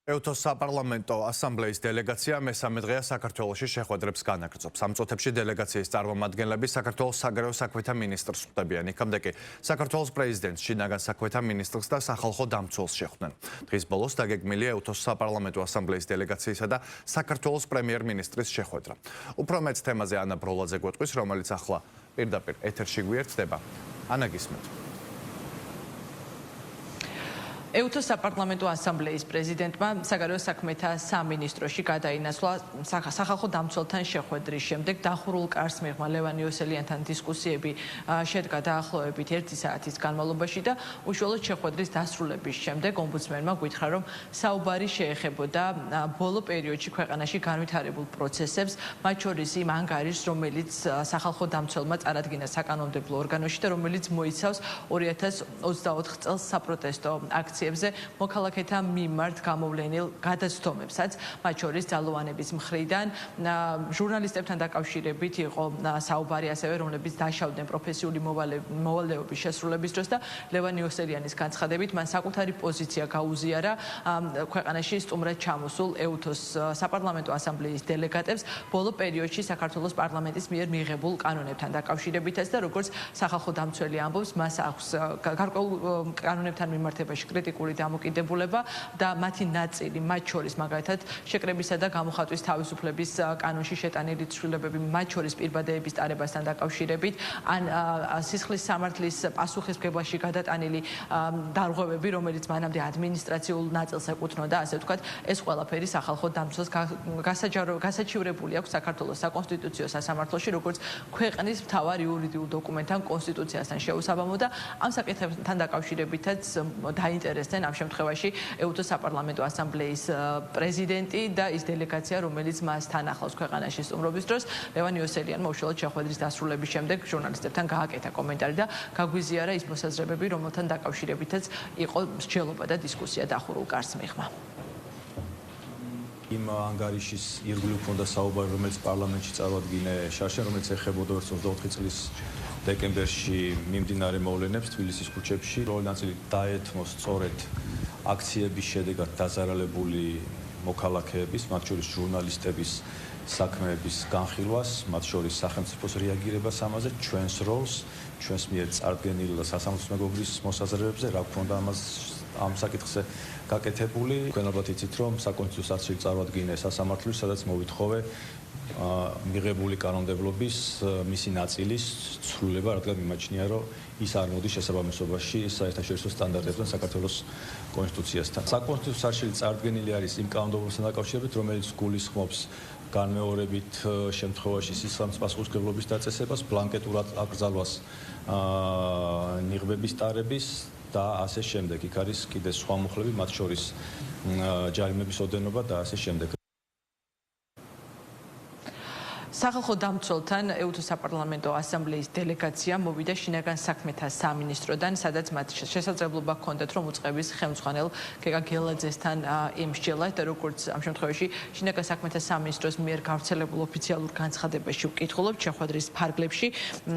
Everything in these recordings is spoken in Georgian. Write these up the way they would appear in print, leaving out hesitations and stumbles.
ეუთოს საპარლამენტო ასამბლეის დელეგაცია მესამე დღეა საქართველოში შეხვედრებს განაგრძობს. ამ წუთებში დელეგაციის წარმომადგენლები საქართველოს საგარეო საქმეთა მინისტრს ხვდებიან. იქამდე კი საქართველოს პრეზიდენტს, შინაგან საქმეთა მინისტრს და სახალხო დამცველს შეხვდნენ. დღის ბოლოს დაგეგმილია ეუთოს საპარლამენტო ასამბლეის დელეგაციისა და საქართველოს პრემიერ-მინისტრის შეხვედრა. უფრო მეტ თემაზე ანა ბროლაძე გვეტყვის, რომელიც ახლა პირდაპირ ეთერში გვიერთდება. ანა, გისმენთ. ეუთოს საპარლამენტო ასამბლეის პრეზიდენტმა საგარეო საქმეთა სამინისტროში გადაინაცვლა სახალხო დამცველთან შეხვედრის შემდეგ დახურულ კარს მიღმა ლევან იოსელიანთან დისკუსიები შედგა დაახლოებით 1 საათის განმავლობაში და უშუალოდ შეხვედრის დასრულების შემდეგ ომბუდსმენმა გითხრა, რომ საუბარი შეეხებოდა ბოლო პერიოდში ქვეყანაში განვითარებულ პროცესებს, მათ შორის იმ ანგარიშს, რომელიც სახალხო დამცველმა წარადგინა საკანონმდებლო ორგანოში და რომელიც მოიცავს 2024 წელს საპროტესტო აქციებზე მოქალაქეთა მიმართ გამოვლენილ გადაცდომებსაც, მათ შორის ძალოვანების მხრიდან, ჟურნალისტებთან დაკავშირებით იყო საუბარი ასევე, რომლებიც დაშავდნენ პროფესიული მოვალეობის შესრულების დროს და ლევან იოსელიანის განცხადებით, მან საკუთარი პოზიცია გაუზიარა ქვეყანაში სტუმრად ჩამოსულ ეუთოს საპარლამენტო ასამბლეის დელეგატებს ბოლო პერიოდში საქართველოს პარლამენტის მიერ მიღებულ კანონებთან დაკავშირებითაც და როგორც სახალხო დამცველი ამბობს, მას აქვს გარკვეულ კანონებთან მიმართებაში კრიტიკული დამოკიდებულება და მათი ნაწილი, მათ შორის მაგალითად შეკრებისა და გამოხატვის თავისუფლების კანონში შეტანილი ცვლილებები, მათ შორის პირბადეების ტარებასთან დაკავშირებით, ან სისხლის სამართლის პასუხისმგებლობაში გადატანილი დარღვევები, რომელიც მანამდე ადმინისტრაციულ ნაწილს ეკუთვნოდა, ასე ვთქვათ, ეს ყველაფერი სახალხო დამცველს გასაჩივრებული აქვს საქართველოს საკონსტიტუციო სასამართლოში, როგორც ქვეყნის მთავარ იურიდიულ დოკუმენტთან, კონსტიტუციასთან შეუსაბამო და ამ საკითხებთან დაკავშირებითაც დაინტერესდნენ ამ შემთხვევაში ეუთოს საპარლამენტო ასამბლეის პრეზიდენტი და ის დელეგაცია, რომელიც მას თან ახლავს ქვეყანაში სტუმრობის დროს. ლევან იოსელიანმა უშუალოდ შეხვედრის დასრულების შემდეგ ჟურნალისტებთან გააკეთა კომენტარი და გაგვიზიარა ის მოსაზრებები, რომელთან დაკავშირებითაც იყო მსჯელობა და დისკუსია დახურულ კარს მიღმა. იმ ანგარიშის ირგვლივ ჰქონდა საუბარი, რომელიც პარლამენტში წარადგინე შარშენ, რომელიც ეხებოდა 24 წლის დეკემბერში მიმდინარე მოვლენებს თბილისის ქუჩებში. პირველი ნაწილი დაეთმო სწორედ აქციების შედეგად დაზარალებული მოქალაქეების, მათ შორის ჟურნალისტების საქმეების განხილვას, მათ შორის სახელმწიფოს რეაგირებას ამაზე, ჩვენს როლს, ჩვენს მიერ წარდგენილ სასამართლოს მეგობრის მოსაზრებებზე, რა გქონდა ამ საკითხზე გაკეთებული. თქვენ ალბათ იცით, რომ საკონსტიტუციო არჩევით წარადგინე სასამართლოში, სადაც მოვითხოვე მიღებული კანონმდებლობის მისი ნაწილის ცვლილება, რადგან მიმაჩნია, რომ ის არ მოდის შესაბამისობაში საერთაშორისო სტანდარტებთან საქართველოს კონსტიტუციასთან. საკონსტიტუციო არჩევით წარდგენილი არის იმ კანონმდებლობასთან დაკავშირებით, რომელიც გულისხმობს განმეორებით შემთხვევაში სისხლის პასუხისმგებლობის დაწესებას, ბლანკეტურად აკრძალვას ნიღბების ტარების და ასე შემდეგ. იქ არის კიდე სხვა მუხლები, მათ შორის ჯარიმების ოდენობა და ასე შემდეგ. სახალხო დამცველთან ეუთოს საპარლამენტო ასამბლეის დელეგაცია მოვიდა შინაგან საქმეთა სამინისტროდან, სადაც მათ შესაძლებლობა ჰქონდათ, რომ უწყების ხელმძღვანელ გეგა გელაძესთან იმსჯელათ და როგორც ამ შემთხვევაში შინაგან საქმეთა სამინისტროს მიერ გავრცელებულ ოფიციალურ განცხადებაში ვკითხულობთ, შეხვედრის ფარგლებში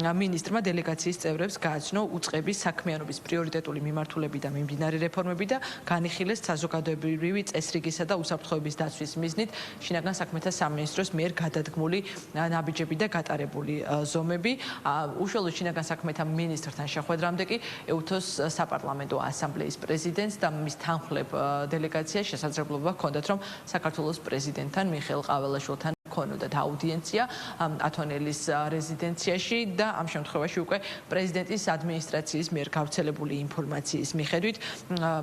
მინისტრმა დელეგაციის წევრებს გააცნო უწყების საქმიანობის პრიორიტეტული მიმართულები და მიმდინარე რეფორმები და განიხილეს საზოგადოებრივი წესრიგისა და უსაფრთხოების დაცვის მიზნით შინაგან საქმეთა სამინისტროს მიერ გადადგმული ნაბიჯები და გატარებული ზომები. უშუალოდ შინაგან საქმეთა მინისტრთან შეხვედრამდე კი ეუთოს საპარლამენტო ასამბლეის პრეზიდენტს და მის თანმხლებ დელეგაციას შესაძლებლობა ჰქონდათ, რომ საქართველოს პრეზიდენტთან მიხეილ ყაველაშვილთან ქონოდათ აუდიენცია ათონელის რეზიდენციაში და ამ შემთხვევაში უკვე პრეზიდენტის ადმინისტრაციის მიერ გავრცელებული ინფორმაციის მიხედვით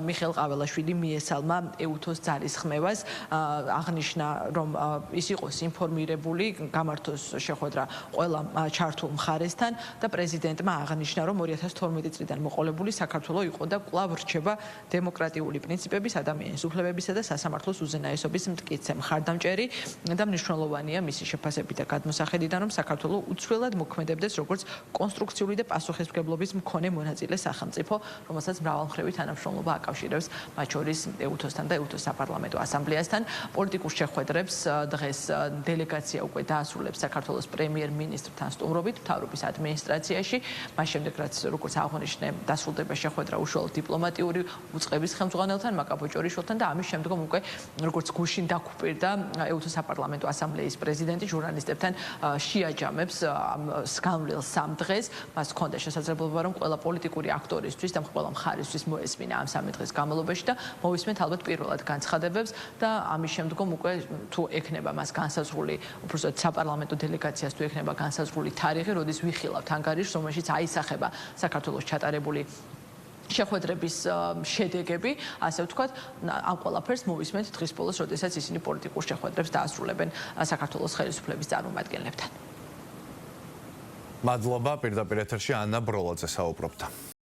მიხეილ ყაველაშვილი მიესალმა ეუთოს ძალისხმევას, აღნიშნა, რომ ის იყოს ინფორმირებული, გამართოს შეხვედრა ყველა ჩართულ მხარესთან და პრეზიდენტმა აღნიშნა, რომ 2012 წლიდან მოყოლებული საქართველო იყო და კვლავ რჩება დემოკრატიული პრინციპების, ადამიანის უფლებებისა და სასამართლოს უზენაესობის მტკიცე მხარდამჭერი და მნიშვნელოვანი მნიშვნელოვანია მისი შეფასებით და გადმოსახედიდან, რომ საქართველოს უცვლელად მოქმედებდეს როგორც კონსტრუქციული და პასუხისმგებლობის მქონე მონაწილე სახელმწიფო, რომელსაც მრავალმხრივი თანამშრომლობა აკავშირებს, მათ შორის EUTOS-თან და EUTOS საპარლამენტო ასამბლეასთან. პოლიტიკურ შეხვედრებს დღეს დელეგაცია უკვე დაასრულებს საქართველოს პრემიერ-მინისტრთან სტუმრობით მთავრობის ადმინისტრაციაში. მას შემდეგ, რაც როგორც აღნიშნე, დასრულდება შეხვედრა უშუალოდ დიპლომატიური უწყების ხელმძღვანელთან, მაკაბოჭორიშვილთან და ამის შემდგომ უკვე როგორც გუშინ დაგუპირდა EUTOS საპარლამენტო ასამბლეის პრეზიდენტი ჟურნალისტებთან შეაჯამებს სგანვლილ სამ დღეს. მას ჰქონდა შესაძლებლობა, რომ ყველა პოლიტიკური აქტორისთვის და ყველა მხარისთვის მოესმინა ამ სამი დღის განმავლობაში და მოვისმენთ ალბათ პირველად განცხადებებს და ამის შემდგომ უკვე თუ ექნება მას განსაზღვრული, უბრალოდ საპარლამენტო დელეგაციას თუ ექნება განსაზღვრული თარიღი, როდის ვიხილავთ ანგარიშს, რომელშიც აისახება საქართველოს ჩატარებული შეხვედრების შედეგები, ასე ვთქვათ, ამ ყველაფერს მოვისმენთ დღის ბოლოს, როდესაც ისინი პოლიტიკურ შეხვედრებს დაასრულებენ საქართველოს ხელისუფლების წარმომადგენლებთან. მადლობა, პირდაპირ ეთერში ანა ბროლაძე საუბრობდა.